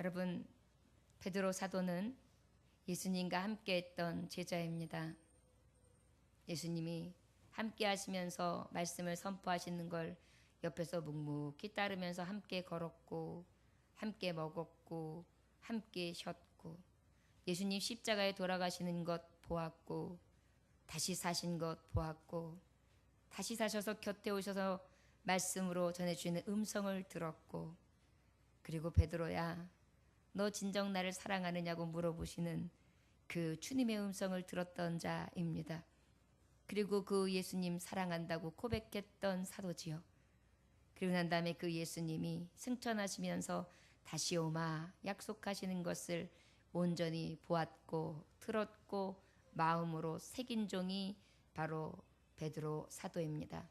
여러분, 베드로 사도는 예수님과 함께 했던 제자입니다. 예수님이 함께 하시면서 말씀을 선포하시는 걸 옆에서 묵묵히 따르면서 함께 걸었고, 함께 먹었고, 함께 쉬었고, 예수님 십자가에 돌아가시는 것 보았고, 다시 사신 것 보았고, 다시 사셔서 곁에 오셔서 말씀으로 전해주시는 음성을 들었고, 그리고 베드로야, 너 진정 나를 사랑하느냐고 물어보시는 그 주님의 음성을 들었던 자입니다. 그리고 그 예수님 사랑한다고 고백했던 사도지요. 그리고 난 다음에 그 예수님이 승천하시면서 다시 오마 약속하시는 것을 온전히 보았고 들었고 마음으로 새긴 종이 바로 베드로 사도입니다.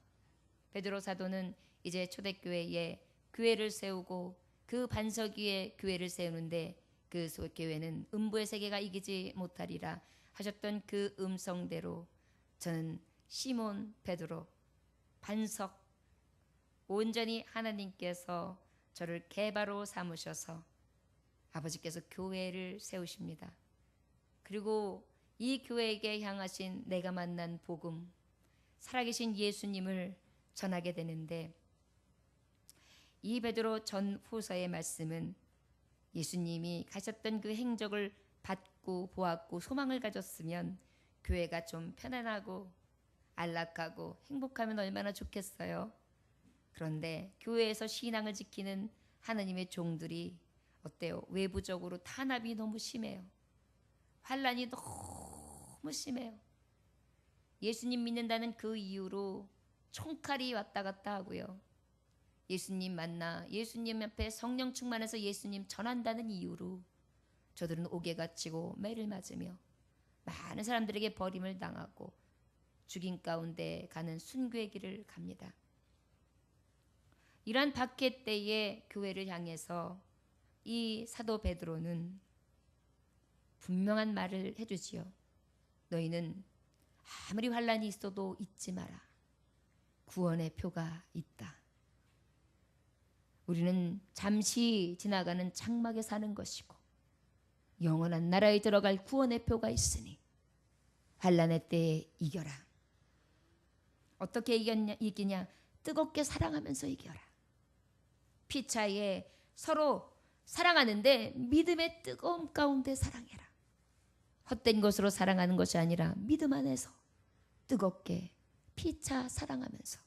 베드로 사도는 이제 초대교회에 교회를 세우고 그 반석 위에 교회를 세우는데 그 교회는 음부의 세계가 이기지 못하리라 하셨던 그 음성대로 저는 시몬 베드로 반석, 온전히 하나님께서 저를 개바로 삼으셔서 아버지께서 교회를 세우십니다. 그리고 이 교회에게 향하신 내가 만난 복음, 살아계신 예수님을 전하게 되는데, 이 베드로 전 후서의 말씀은 예수님이 가셨던 그 행적을 받고 보았고 소망을 가졌으면 교회가 좀 편안하고 안락하고 행복하면 얼마나 좋겠어요. 그런데 교회에서 신앙을 지키는 하나님의 종들이 어때요? 외부적으로 탄압이 너무 심해요. 환란이 너무 심해요. 예수님 믿는다는 그 이유로 총칼이 왔다 갔다 하고요. 예수님 만나 예수님 앞에 성령 충만해서 예수님 전한다는 이유로 저들은 옥에 갇히고 매를 맞으며 많은 사람들에게 버림을 당하고 죽임 가운데 가는 순교의 길을 갑니다. 이러한 박해 때에 교회를 향해서 이 사도 베드로는 분명한 말을 해주지요. 너희는 아무리 환란이 있어도 잊지 마라. 구원의 표가 있다. 우리는 잠시 지나가는 장막에 사는 것이고 영원한 나라에 들어갈 구원의 표가 있으니 환란의 때에 이겨라. 어떻게 이기냐? 뜨겁게 사랑하면서 이겨라. 피차에 서로 사랑하는데 믿음의 뜨거움 가운데 사랑해라. 헛된 것으로 사랑하는 것이 아니라 믿음 안에서 뜨겁게 피차 사랑하면서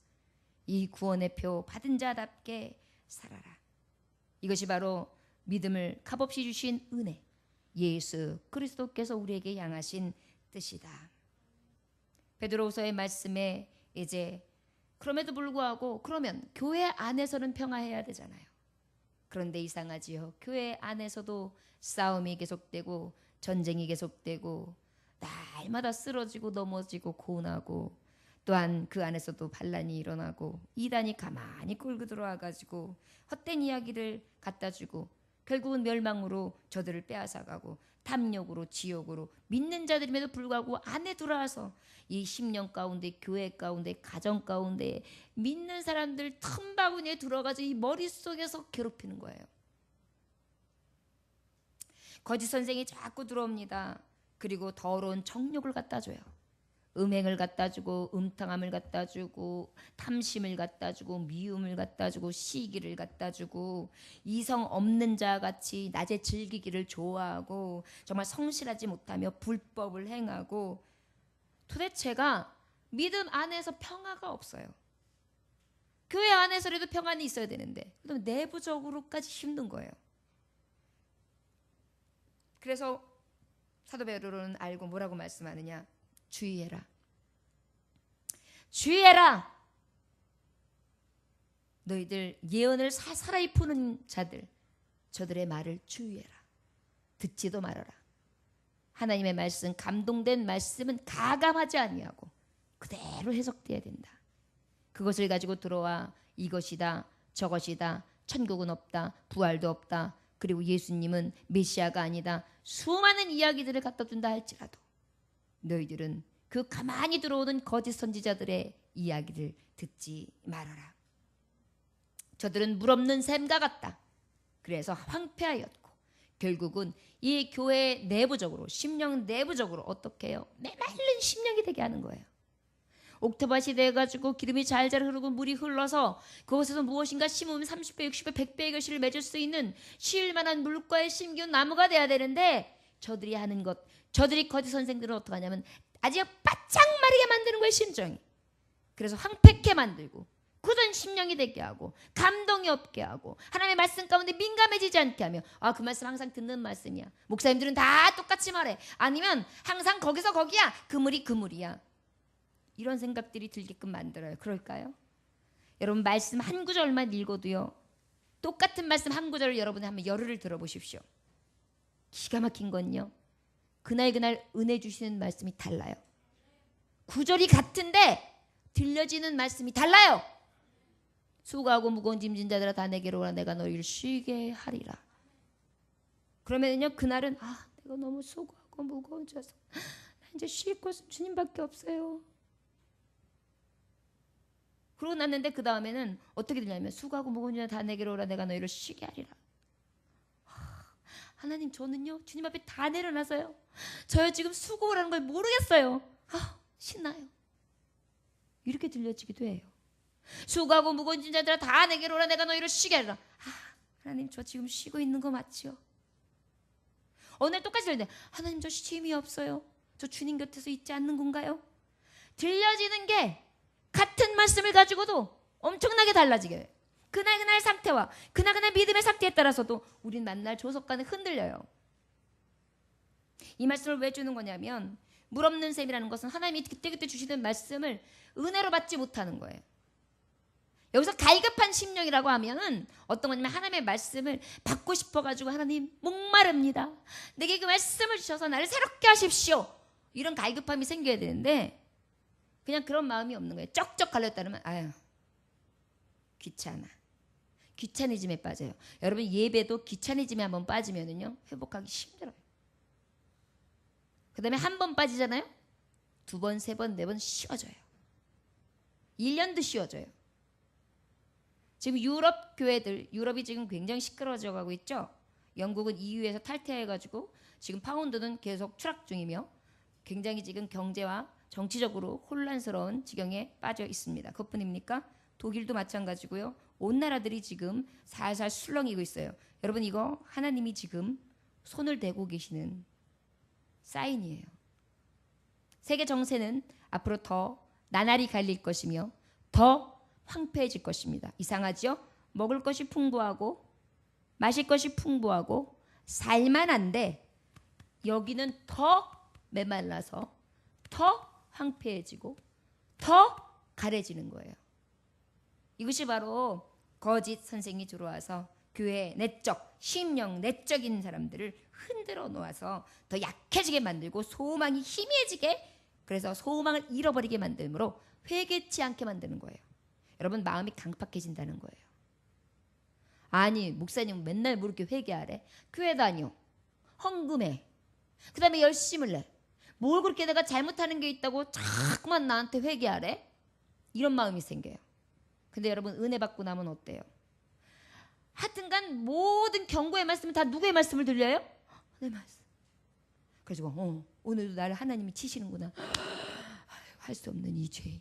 이 구원의 표 받은 자답게 살아라. 이것이 바로 믿음을 값없이 주신 은혜, 예수 그리스도께서 우리에게 향하신 뜻이다. 베드로후서의 말씀에 이제 그럼에도 불구하고 그러면 교회 안에서는 평화해야 되잖아요. 그런데 이상하지요. 교회 안에서도 싸움이 계속되고 전쟁이 계속되고 날마다 쓰러지고 넘어지고 고운하고 또한 그 안에서도 반란이 일어나고 이단이 가만히 끌고 들어와가지고 헛된 이야기를 갖다주고 결국은 멸망으로 저들을 빼앗아가고 탐욕으로 지옥으로 믿는 자들임에도 불구하고 안에 들어와서 이 심령 가운데 교회 가운데 가정 가운데 믿는 사람들 틈바구니에 들어가서 이 머릿속에서 괴롭히는 거예요. 거짓 선생이 자꾸 들어옵니다. 그리고 더러운 정욕을 갖다줘요. 음행을 갖다주고 음탕함을 갖다주고 탐심을 갖다주고 미움을 갖다주고 시기를 갖다주고 이성 없는 자같이 낮에 즐기기를 좋아하고 정말 성실하지 못하며 불법을 행하고 도대체가 믿음 안에서 평화가 없어요. 교회 안에서라도 평안이 있어야 되는데 내부적으로까지 힘든 거예요. 그래서 사도 베드로는 알고 뭐라고 말씀하느냐? 주의해라. 주의해라. 너희들 예언을 사사라이 푸는 자들, 저들의 말을 주의해라. 듣지도 말아라. 하나님의 말씀, 감동된 말씀은 가감하지 아니하고 그대로 해석돼야 된다. 그것을 가지고 들어와 이것이다, 저것이다, 천국은 없다, 부활도 없다, 그리고 예수님은 메시아가 아니다, 수많은 이야기들을 갖다 준다 할지라도 너희들은 그 가만히 들어오는 거짓 선지자들의 이야기를 듣지 말아라. 저들은 물 없는 샘과 같다. 그래서 황폐하였고 결국은 이 교회 내부적으로, 심령 내부적으로 어떻게 해요? 메마른 심령이 되게 하는 거예요. 옥토바 시대 해가지고 기름이 잘잘 흐르고 물이 흘러서 그곳에서 무엇인가 심으면 30배, 60배, 100배의 결실을 맺을 수 있는 쉴만한 물과에 심기운 나무가 돼야 되는데 저들이 하는 것, 저들이 거짓 선생들은 어떻게 하냐면 아주 바짝 마르게 만드는 거예요, 심정이. 그래서 황폐케 만들고 굳은 심령이 되게 하고 감동이 없게 하고 하나님의 말씀 가운데 민감해지지 않게 하며 아, 그 말씀 항상 듣는 말씀이야. 목사님들은 다 똑같이 말해. 아니면 항상 거기서 거기야. 그물이 그물이야. 이런 생각들이 들게끔 만들어요. 그럴까요? 여러분 말씀 한 구절만 읽어도요. 똑같은 말씀 한 구절을 여러분이 한번 열흘을 들어보십시오. 기가 막힌 건요. 그날 은혜 주시는 말씀이 달라요. 구절이 같은데 들려지는 말씀이 달라요. 수고하고 무거운 짐진 자들아 다 내게로 오라 내가 너희를 쉬게 하리라. 그러면요 그날은 아 내가 너무 수고하고 무거워져서 나 이제 쉴 곳은 주님밖에 없어요. 그러고 났는데 그 다음에는 어떻게 되냐면 수고하고 무거운 자들아 다 내게로 오라 내가 너희를 쉬게 하리라. 하나님 저는요 주님 앞에 다 내려놔서요. 저요 지금 수고라는 걸 모르겠어요. 아 신나요. 이렇게 들려지기도 해요. 수고하고 무거운 짐 자들아 다 내게로 오라 내가 너희를 쉬게 하리라. 아 하나님 저 지금 쉬고 있는 거 맞지요? 오늘 똑같이 들리는데 하나님 저 쉼이 없어요. 저 주님 곁에서 있지 않는 건가요? 들려지는 게 같은 말씀을 가지고도 엄청나게 달라지게 해요. 그날 상태와 그날 믿음의 상태에 따라서도 우린 만날 조석간에 흔들려요. 이 말씀을 왜 주는 거냐면 물 없는 셈이라는 것은 하나님이 그때그때 주시는 말씀을 은혜로 받지 못하는 거예요. 여기서 갈급한 심령이라고 하면은 어떤 거냐면 하나님의 말씀을 받고 싶어가지고 하나님 목마릅니다. 내게 그 말씀을 주셔서 나를 새롭게 하십시오. 이런 갈급함이 생겨야 되는데 그냥 그런 마음이 없는 거예요. 쩍쩍 갈렸다면 아유 귀찮아. 귀차니즘에 빠져요. 여러분 예배도 귀차니즘에 한번 빠지면은요 회복하기 힘들어요. 그 다음에 한 번 빠지잖아요. 두 번, 세 번, 네 번 쉬워져요. 1년도 쉬워져요. 지금 유럽 교회들, 유럽이 지금 굉장히 시끄러워져 가고 있죠. 영국은 EU에서 탈퇴해가지고 지금 파운드는 계속 추락 중이며 굉장히 지금 경제와 정치적으로 혼란스러운 지경에 빠져 있습니다. 그것뿐입니까? 독일도 마찬가지고요. 온 나라들이 지금 살살 술렁이고 있어요. 여러분 이거 하나님이 지금 손을 대고 계시는 사인이에요. 세계 정세는 앞으로 더 나날이 갈릴 것이며 더 황폐해질 것입니다. 이상하죠? 먹을 것이 풍부하고 마실 것이 풍부하고 살만한데 여기는 더 메말라서 더 황폐해지고 더 가려지는 거예요. 이것이 바로 거짓 선생이 들어와서 교회의 내적, 심령, 내적인 사람들을 흔들어 놓아서 더 약해지게 만들고 소망이 희미해지게 그래서 소망을 잃어버리게 만들므로 회개치 않게 만드는 거예요. 여러분 마음이 강팍해진다는 거예요. 아니 목사님 맨날 뭐 이렇게 회개하래? 교회 다녀. 헌금해. 그 다음에 열심을 내. 뭘 그렇게 내가 잘못하는 게 있다고 자꾸만 나한테 회개하래? 이런 마음이 생겨요. 근데 여러분 은혜 받고 나면 어때요? 하여튼간 모든 경고의 말씀은 다 누구의 말씀을 들려요? 내 말씀. 그래서 오늘도 나를 하나님이 치시는구나. 할 수 없는 이 죄인.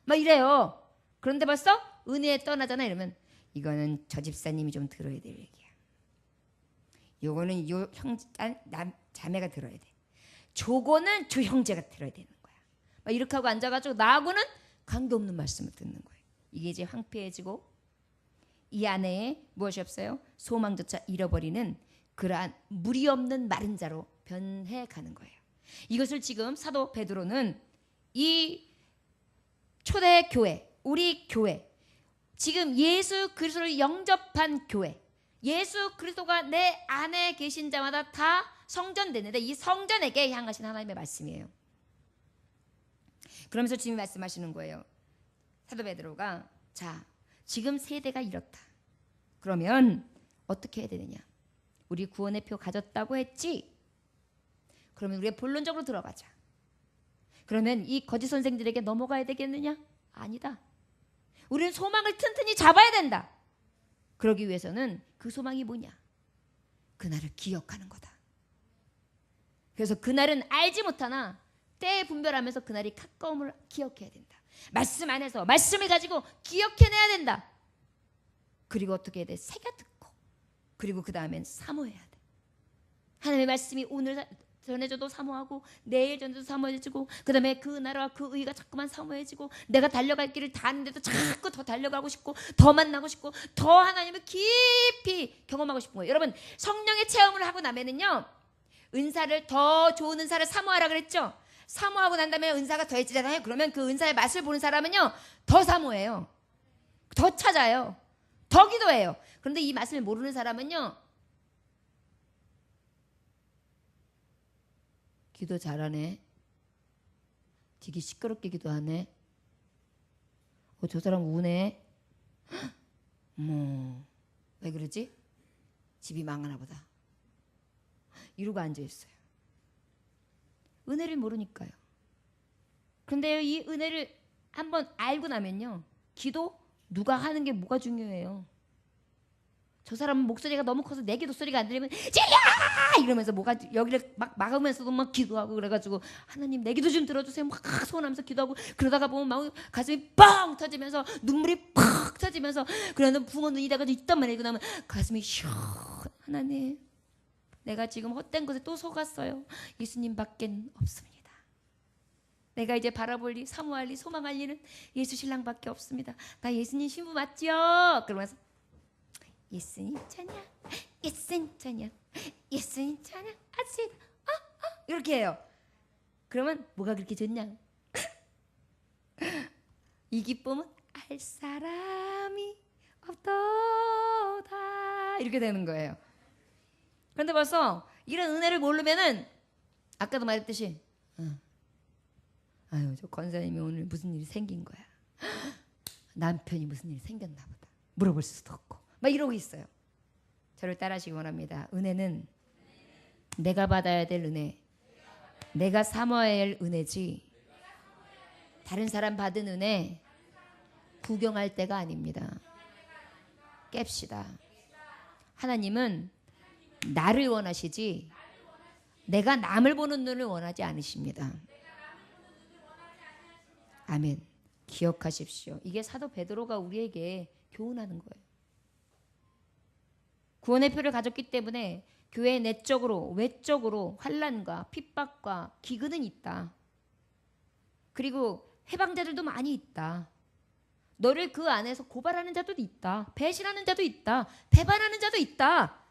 막 이래요. 그런데 벌써 은혜에 떠나잖아. 이러면 이거는 저 집사님이 좀 들어야 될 얘기야. 요거는 요 자매가 들어야 돼. 저거는 저 형제가 들어야 되는 거야. 막 이렇게 하고 앉아가지고 나하고는 관계없는 말씀을 듣는 거예요. 이게 이제 황폐해지고 이 안에 무엇이 없어요? 소망조차 잃어버리는 그러한 물이 없는 마른 자로 변해가는 거예요. 이것을 지금 사도 베드로는 이 초대 교회, 우리 교회, 지금 예수 그리스도를 영접한 교회, 예수 그리스도가 내 안에 계신 자마다 다 성전되는데 이 성전에게 향하신 하나님의 말씀이에요. 그러면서 주님이 말씀하시는 거예요. 사도 베드로가 자 지금 세대가 이렇다. 그러면 어떻게 해야 되느냐? 우리 구원의 표 가졌다고 했지? 그러면 우리가 본론적으로 들어가자. 그러면 이 거짓 선생들에게 넘어가야 되겠느냐? 아니다. 우리는 소망을 튼튼히 잡아야 된다. 그러기 위해서는 그 소망이 뭐냐? 그날을 기억하는 거다. 그래서 그날은 알지 못하나 때에 분별하면서 그날이 가까움을 기억해야 된다. 말씀 안에서 말씀을 가지고 기억해내야 된다. 그리고 어떻게 해야 돼? 새겨 듣고, 그리고 그 다음엔 사모해야 돼. 하나님의 말씀이 오늘 전해져도 사모하고, 내일 전해져도 사모해지고, 그 다음에 그 나라와 그 의가 자꾸만 사모해지고, 내가 달려갈 길을 다 아는데도 자꾸 더 달려가고 싶고, 더 만나고 싶고, 더 하나님을 깊이 경험하고 싶은 거예요. 여러분, 성령의 체험을 하고 나면은요, 은사를, 더 좋은 은사를 사모하라 그랬죠. 사모하고 난 다음에 은사가 더해지잖아요. 그러면 그 은사의 맛을 보는 사람은요, 더 사모해요, 더 찾아요, 더 기도해요. 그런데 이 맛을 모르는 사람은요, 기도 잘하네, 되게 시끄럽게 기도하네, 저 사람 우네, 왜 그러지? 집이 망하나 보다, 이러고 앉아있어요. 은혜를 모르니까요. 그런데 이 은혜를 한번 알고 나면요, 기도 누가 하는 게 뭐가 중요해요. 저 사람은 목소리가 너무 커서 내 기도 소리가 안 들리면 찔려! 이러면서 뭐가 여기를 막 막으면서도 막 기도하고, 그래가지고 하나님 내 기도 좀 들어주세요 막 소원하면서 기도하고, 그러다가 보면 막 가슴이 뻥 터지면서 눈물이 팍 터지면서, 그러면 붕어 눈이 돼가지고 있단 말이에요. 그러면 가슴이 슉, 하나님 내가 지금 헛된 것에 또 속았어요. 예수님밖엔 없습니다. 내가 이제 바라볼 일, 사모할 일, 소망할 일은 예수 신랑밖에 없습니다. 나 예수님 신부 맞죠? 그러면서 예수님 찬양, 예수님 찬양, 예수님 찬양 하시다, 이렇게 해요. 그러면 뭐가 그렇게 좋냐? 이 기쁨은 알 사람이 없도다, 이렇게 되는 거예요. 그런데 벌써 이런 은혜를 모르면은, 아까도 말했듯이 아유, 저 권사님이 오늘 무슨 일이 생긴 거야, 남편이 무슨 일이 생겼나 보다, 물어볼 수도 없고 막 이러고 있어요. 저를 따라하시기 원합니다. 은혜는 내가 받아야 될 은혜, 내가 사모해야 할 은혜지, 다른 사람 받은 은혜 구경할 때가 아닙니다. 깹시다. 하나님은 나를 원하시지 내가 남을 보는 눈을 원하지 않으십니다. 아멘. 기억하십시오. 이게 사도 베드로가 우리에게 교훈하는 거예요. 구원의 표를 가졌기 때문에 교회 내적으로 외적으로 환난과 핍박과 기근은 있다. 그리고 해방자들도 많이 있다. 너를 그 안에서 고발하는 자도 있다. 배신하는 자도 있다. 배반하는 자도 있다.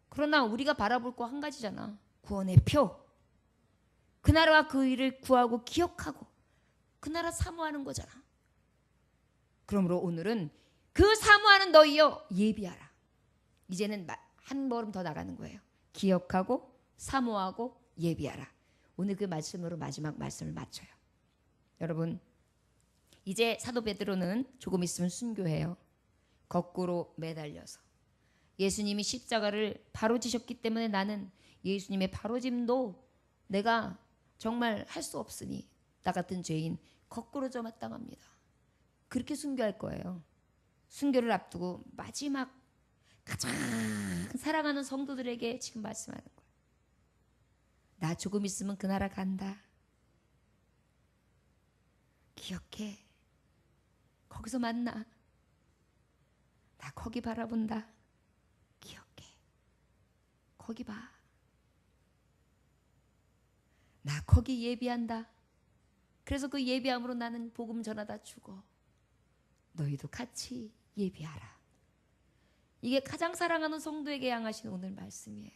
그러나 우리가 바라볼 거 한 가지잖아. 구원의 표. 그 나라와 그 일을 구하고 기억하고 그 나라 사모하는 거잖아. 그러므로 오늘은 그 사모하는 너희여 예비하라. 이제는 한 걸음 더 나가는 거예요. 기억하고 사모하고 예비하라. 오늘 그 말씀으로 마지막 말씀을 마쳐요. 여러분, 이제 사도 베드로는 조금 있으면 순교해요. 거꾸로 매달려서 예수님이 십자가를 바로 지셨기 때문에 나는 예수님의 바로짐도 내가 정말 할 수 없으니 나 같은 죄인 거꾸로 져 마땅합니다. 그렇게 순교할 거예요. 순교를 앞두고 마지막 가장 사랑하는 성도들에게 지금 말씀하는 거예요. 나 조금 있으면 그 나라 간다. 기억해. 거기서 만나. 나 거기 바라본다. 기억해. 거기 봐. 나 거기 예비한다. 그래서 그 예비함으로 나는 복음 전하다 죽어. 너희도 같이 예비하라. 이게 가장 사랑하는 성도에게 향하신 오늘 말씀이에요.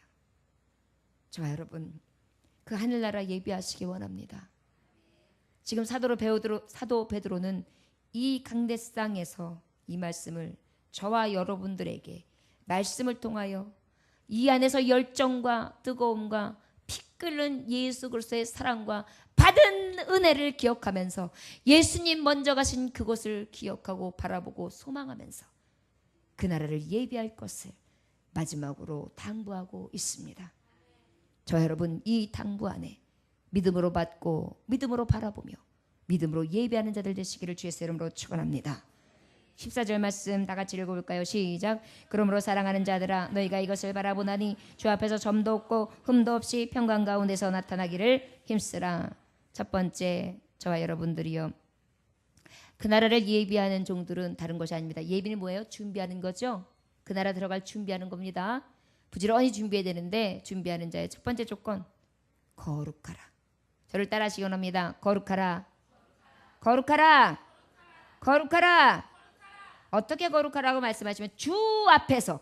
저와 여러분, 그 하늘나라 예비하시기 원합니다. 지금 사도 베드로는 이 강대상에서 이 말씀을 저와 여러분들에게 말씀을 통하여 이 안에서 열정과 뜨거움과 피 끓는 예수 그리스도의 사랑과 받은 은혜를 기억하면서 예수님 먼저 가신 그곳을 기억하고 바라보고 소망하면서 그 나라를 예비할 것을 마지막으로 당부하고 있습니다. 저 여러분, 이 당부 안에 믿음으로 받고 믿음으로 바라보며 믿음으로 예비하는 자들 되시기를 주의 이름으로 축원합니다. 14절 말씀 다 같이 읽어볼까요? 시작. 그러므로 사랑하는 자들아 너희가 이것을 바라보나니 주 앞에서 점도 없고 흠도 없이 평강 가운데서 나타나기를 힘쓰라. 첫 번째, 저와 여러분들이요, 그 나라를 예비하는 종들은 다른 것이 아닙니다. 예비는 뭐예요? 준비하는 거죠. 그 나라 들어갈 준비하는 겁니다. 부지런히 준비해야 되는데 준비하는 자의 첫 번째 조건, 거룩하라. 저를 따라하시기 원합니다. 거룩하라. 거룩하라. 거룩하라. 어떻게 거룩하라고 말씀하시면 주 앞에서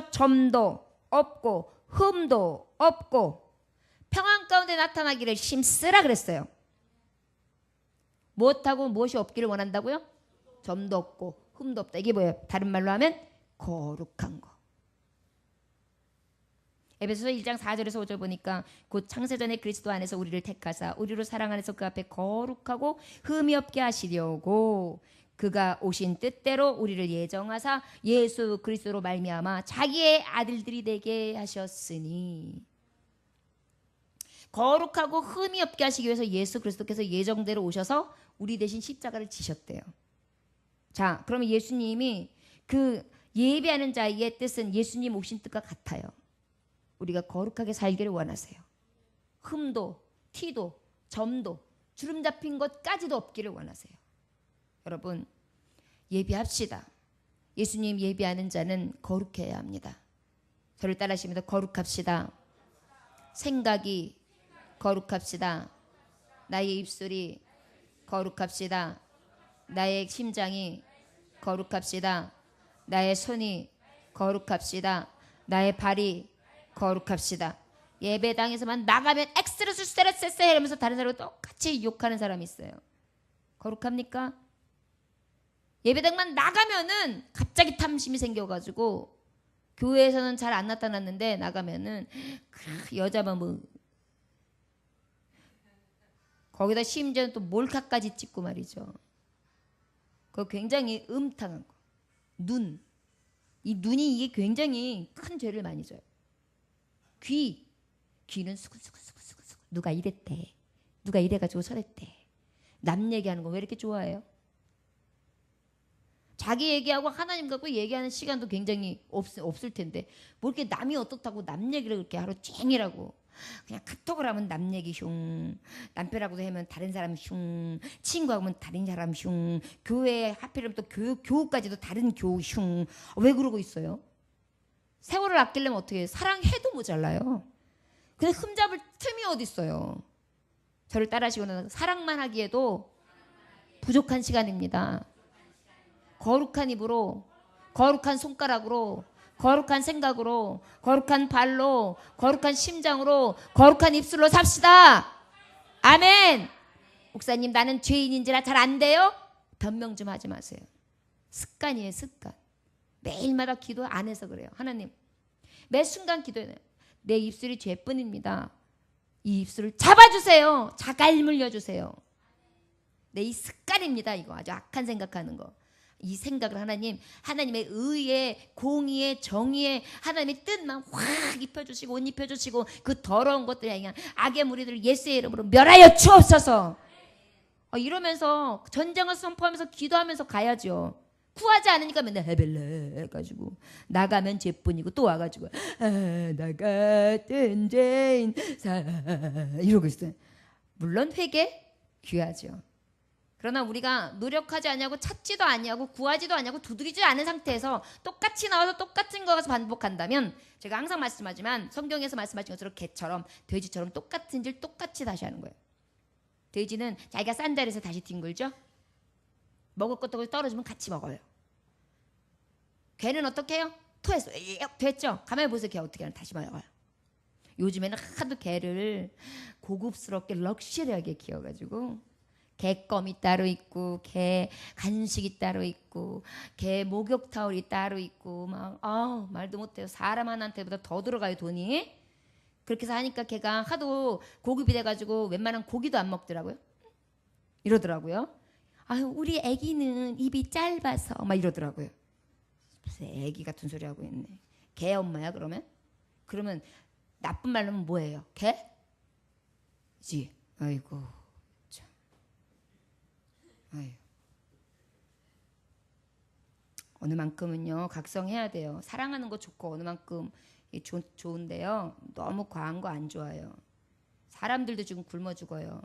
점도 없고 흠도 없고 평안 가운데 나타나기를 힘쓰라 그랬어요. 무엇하고 무엇이 없기를 원한다고요? 점도 없고 흠도 없다. 이게 뭐예요? 다른 말로 하면 거룩한 거. 에베소서 1장 4절에서 5절 보니까 곧 창세전에 그리스도 안에서 우리를 택하사 우리로 사랑 안에서 그 앞에 거룩하고 흠이 없게 하시려고 그가 오신 뜻대로 우리를 예정하사 예수 그리스도로 말미암아 자기의 아들들이 되게 하셨으니, 거룩하고 흠이 없게 하시기 위해서 예수 그리스도께서 예정대로 오셔서 우리 대신 십자가를 지셨대요. 자, 그러면 예수님이 그 예배하는 자의 뜻은 예수님 오신 뜻과 같아요. 우리가 거룩하게 살기를 원하세요. 흠도 티도 점도 주름 잡힌 것까지도 없기를 원하세요. 여러분, 예배합시다. 예수님 예배하는 자는 거룩해야 합니다. 저를 따라하시면서 거룩합시다. 생각이 거룩합시다. 나의 입술이 거룩합시다. 나의 심장이 거룩합시다. 나의 손이 거룩합시다. 나의 발이 거룩합시다. 예배당에서만 나가면 엑스레스 스테레스 이러면서 다른 사람과 똑같이 욕하는 사람이 있어요. 거룩합니까? 예배당만 나가면은 갑자기 탐심이 생겨가지고 교회에서는 잘 안 나타났는데 나가면은 그 여자만 뭐 거기다 심지어는 또 몰카까지 찍고 말이죠. 그거 굉장히 음탕한 거. 이 눈이 이게 굉장히 큰 죄를 많이 져요. 귀는 수근수근 누가 이랬대. 누가 이래가지고 저랬대. 남 얘기하는 거 왜 이렇게 좋아해요? 자기 얘기하고 하나님 갖고 얘기하는 시간도 굉장히 없을 텐데 뭐 이렇게 남이 어떻다고 남 얘기를 그렇게 하루 종일 하고, 그냥 카톡을 하면 남 얘기 흉, 남편하고도 하면 다른 사람 흉, 친구하고 하면 다른 사람 흉, 교회 하필이면 또 교우까지도 다른 교우 흉. 왜 그러고 있어요? 세월을 아끼려면 어떻게 해요? 사랑해도 모자라요. 근데 흠잡을 틈이 어디 있어요? 저를 따라하시고는 사랑만 하기에도 부족한 시간입니다. 거룩한 입으로, 거룩한 손가락으로, 거룩한 생각으로, 거룩한 발로, 거룩한 심장으로, 거룩한 입술로 삽시다. 아멘. 목사님, 나는 죄인인지라 잘 안 돼요? 변명 좀 하지 마세요. 습관이에요, 습관. 매일마다 기도 안 해서 그래요. 하나님, 매 순간 기도해요. 내 입술이 죄뿐입니다. 이 입술을 잡아주세요. 자갈 물려주세요. 내 이 습관입니다. 이거 아주 악한 생각하는 거. 이 생각을 하나님의 의에, 공의에, 정의에 하나님의 뜻만 확 입혀주시고 옷 입혀주시고 그 더러운 것들이 그냥 악의 무리들을 예수의 이름으로 멸하여 주옵소서. 이러면서 전쟁을 선포하면서 기도하면서 가야죠. 구하지 않으니까 맨날 헤벨레 해가지고 나가면 죄뿐이고 또 와가지고 나 같은 죄인 이러고 있어요. 물론 회개 귀하죠. 그러나 우리가 노력하지 않냐고 찾지도 않냐고 구하지도 않냐고 두드리지 않은 상태에서 똑같이 나와서 똑같은 거 가서 반복한다면, 제가 항상 말씀하지만 성경에서 말씀하신 것처럼 개처럼 돼지처럼 똑같은 질 똑같이 다시 하는 거예요. 돼지는 자기가 싼 자리에서 다시 뒹굴죠. 먹을 것도 떨어지면 같이 먹어요. 개는 어떻게 해요? 토했어. 됐죠? 가만히 보세요. 개 어떻게 하나 다시 먹어요. 요즘에는 하도 개를 고급스럽게 럭셔리하게 키워가지고 개 껌이 따로 있고 개 간식이 따로 있고 개 목욕 타올이 따로 있고 막 말도 못해요. 사람 하나한테보다 더 들어가요, 돈이. 그렇게 해서 하니까 걔가 하도 고급이 돼가지고 웬만한 고기도 안 먹더라고요. 이러더라고요. 우리 애기는 입이 짧아서 막 이러더라고요. 무슨 애기 같은 소리 하고 있네. 개 엄마야 그러면? 그러면 나쁜 말로는 뭐예요? 개지? 아이고 참. 아유. 어느 만큼은요 각성해야 돼요. 사랑하는 거 좋고 어느 만큼 좋은데요. 너무 과한 거 안 좋아요. 사람들도 지금 굶어 죽어요.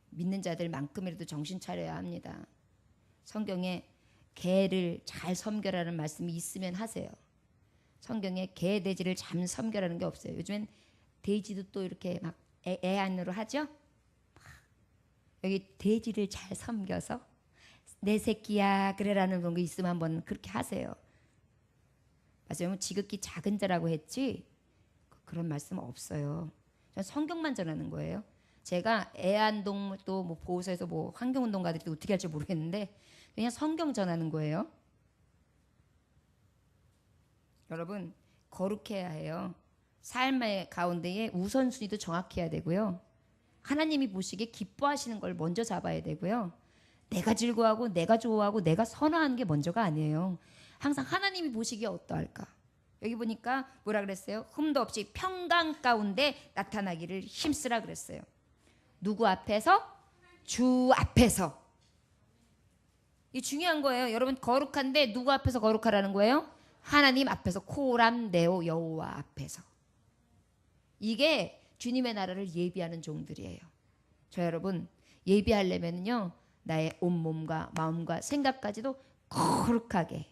믿는 자들만큼이라도 정신 차려야 합니다. 성경에 개를 잘 섬겨라는 말씀이 있으면 하세요. 성경에 개 돼지를 잘 섬겨라는 게 없어요. 요즘엔 돼지도 또 이렇게 막 애안으로 하죠. 여기 돼지를 잘 섬겨서 내 새끼야 그래라는 그런 거 있으면 한번 그렇게 하세요. 맞아요. 지극히 작은 자라고 했지 그런 말씀 없어요. 전 성경만 전하는 거예요. 제가 애완동물 또 뭐 보호소에서 뭐 환경운동가들이 어떻게 할지 모르겠는데 그냥 성경 전하는 거예요. 여러분 거룩해야 해요. 삶의 가운데에 우선순위도 정확해야 되고요. 하나님이 보시기에 기뻐하시는 걸 먼저 잡아야 되고요. 내가 즐거워하고 내가 좋아하고 내가 선호하는 게 먼저가 아니에요. 항상 하나님이 보시기에 어떠할까? 여기 보니까 뭐라 그랬어요? 흠도 없이 평강 가운데 나타나기를 힘쓰라 그랬어요. 누구 앞에서? 주 앞에서. 이 중요한 거예요. 여러분 거룩한데 누구 앞에서 거룩하라는 거예요? 하나님 앞에서 코람 네오 여호와 앞에서. 이게 주님의 나라를 예비하는 종들이에요. 저 여러분 예비하려면요 나의 온몸과 마음과 생각까지도 거룩하게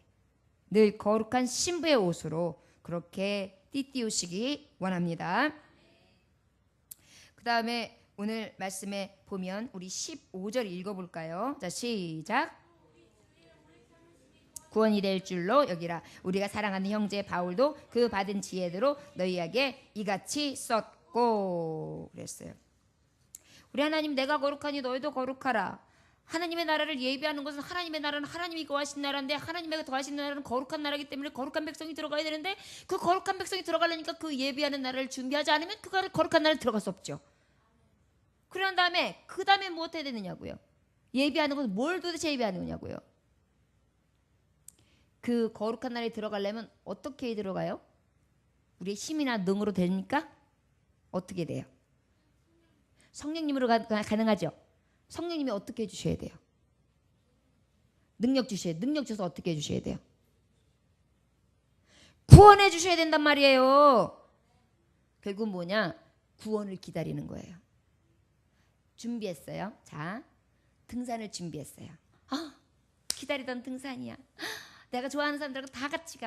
늘 거룩한 신부의 옷으로 그렇게 띠띠우시기 원합니다. 그 다음에 오늘 말씀에 보면 우리 15절 읽어볼까요? 자 시작. 구원이 될 줄로 여기라. 우리가 사랑하는 형제 바울도 그 받은 지혜대로 너희에게 이같이 썼고 그랬어요. 우리 하나님 내가 거룩하니 너희도 거룩하라. 하나님의 나라를 예비하는 것은 하나님의 나라는 하나님이 거하신 나라인데 하나님의 거하신 나라는 거룩한 나라이기 때문에 거룩한 백성이 들어가야 되는데 그 거룩한 백성이 들어가려니까 그 예비하는 나라를 준비하지 않으면 그 거룩한 나라를 들어갈 수 없죠. 그런 다음에 그 다음에 무엇 해야 되느냐고요. 예비하는 것은 뭘 도대체 예비하는 거냐고요. 그 거룩한 나라에 들어가려면 어떻게 들어가요? 우리의 힘이나 능으로 되니까 어떻게 돼요? 성령님으로 가능하죠. 성령님이 어떻게 해주셔야 돼요? 능력 주셔야 돼요. 능력 주셔서 어떻게 해주셔야 돼요? 구원해 주셔야 된단 말이에요. 결국 뭐냐? 구원을 기다리는 거예요. 준비했어요. 자, 등산을 준비했어요. 기다리던 등산이야. 내가 좋아하는 사람들하고 다 같이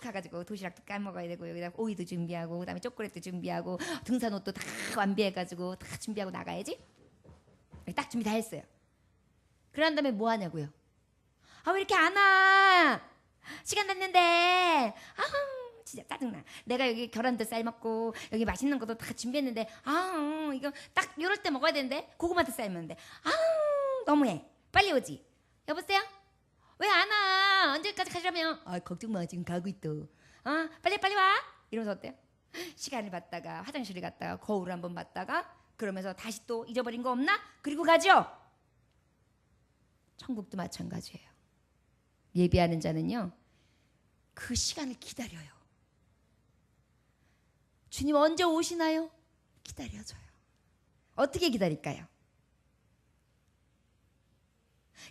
가가지고 도시락도 까먹어야 되고 여기다 오이도 준비하고 그다음에 초콜릿도 준비하고 등산 옷도 다 완비해가지고 다 준비하고 나가야지. 딱 준비 다 했어요. 그런 다음에 뭐 하냐고요. 왜 이렇게 안 와? 시간 났는데. 진짜 짜증나. 내가 여기 계란도 삶았고 여기 맛있는 것도 다 준비했는데 이거 딱 이럴 때 먹어야 되는데 고구마도 삶았는데 너무해. 빨리 오지. 여보세요? 왜 안 와? 언제까지 가시라며? 걱정 마. 지금 가고 있어. 빨리 와. 이러면서 어때요? 시간을 봤다가 화장실을 갔다가 거울을 한번 봤다가 그러면서 다시 또 잊어버린 거 없나? 그리고 가죠. 천국도 마찬가지예요. 예비하는 자는요 그 시간을 기다려요. 주님 언제 오시나요? 기다려줘요. 어떻게 기다릴까요?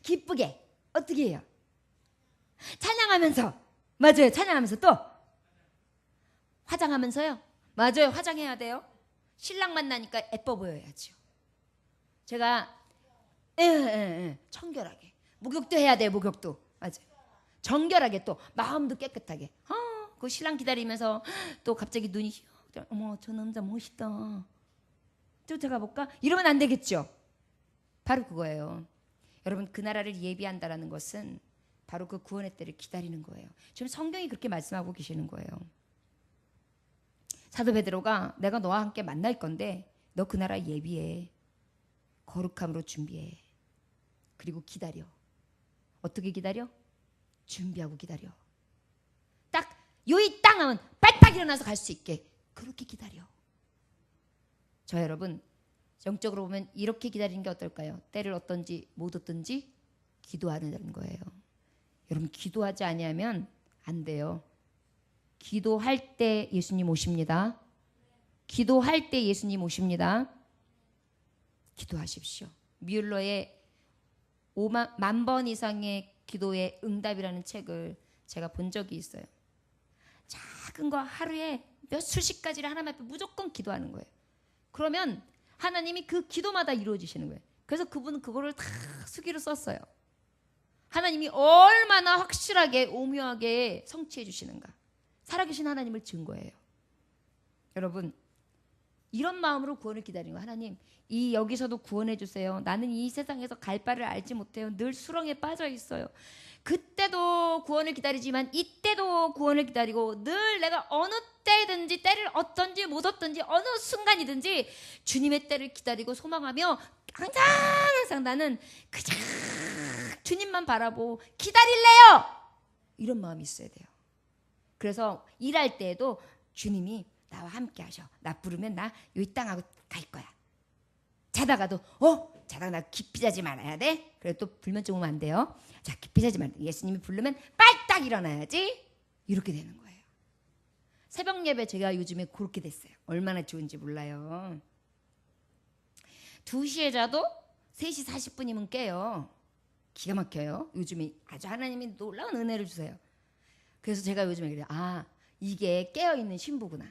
기쁘게. 어떻게 해요? 찬양하면서. 맞아요. 찬양하면서 또 화장하면서요. 맞아요. 화장해야 돼요. 신랑 만나니까 예뻐 보여야죠. 제가 청결하게 목욕도 해야 돼요. 목욕도. 맞아요. 정결하게 또 마음도 깨끗하게. 그 신랑 기다리면서 또 갑자기 눈이 어머 저 남자 멋있다. 쫓아가 볼까? 이러면 안 되겠죠. 바로 그거예요. 여러분 그 나라를 예비한다라는 것은 바로 그 구원의 때를 기다리는 거예요. 지금 성경이 그렇게 말씀하고 계시는 거예요. 사도 베드로가 내가 너와 함께 만날 건데 너 그 나라 예비해. 거룩함으로 준비해. 그리고 기다려. 어떻게 기다려? 준비하고 기다려. 딱 요이 땅 하면 빨딱 일어나서 갈 수 있게 그렇게 기다려. 저 여러분 영적으로 보면 이렇게 기다리는 게 어떨까요? 때를 얻든지 못 얻든지 기도하는 거예요. 여러분 기도하지 아니하면 안 돼요. 기도할 때 예수님 오십니다. 기도할 때 예수님 오십니다. 기도하십시오. 뮬러의 5만 번 이상의 기도의 응답이라는 책을 제가 본 적이 있어요. 작은 거 하루에 몇 수십 가지를 하나님 앞에 무조건 기도하는 거예요. 그러면 하나님이 그 기도마다 이루어지시는 거예요. 그래서 그분은 그거를 다 수기로 썼어요. 하나님이 얼마나 확실하게 오묘하게 성취해 주시는가. 살아계신 하나님을 증거해요. 여러분, 이런 마음으로 구원을 기다리는 거예요. 하나님, 이 여기서도 구원해 주세요. 나는 이 세상에서 갈 바를 알지 못해요. 늘 수렁에 빠져 있어요. 그때도 구원을 기다리지만 이때도 구원을 기다리고 늘 내가 어느 때든지 때를 얻든지 못 얻든지 어느 순간이든지 주님의 때를 기다리고 소망하며 항상 나는 그저 주님만 바라보고 기다릴래요. 이런 마음이 있어야 돼요. 그래서 일할 때에도 주님이 나와 함께 하셔. 나 부르면 나 이 땅하고 갈 거야. 자다가도 자다가 나 깊이 자지 말아야 돼. 그래 또 불면증 오면 안 돼요. 자, 깊이 자지 말아야 돼. 예수님이 부르면 빨딱 일어나야지. 이렇게 되는 거예요. 새벽 예배 제가 요즘에 그렇게 됐어요. 얼마나 좋은지 몰라요. 2시에 자도 3시 40분이면 깨요. 기가 막혀요. 요즘에 아주 하나님이 놀라운 은혜를 주세요. 그래서 제가 요즘에 그래요. 아, 이게 깨어있는 신부구나.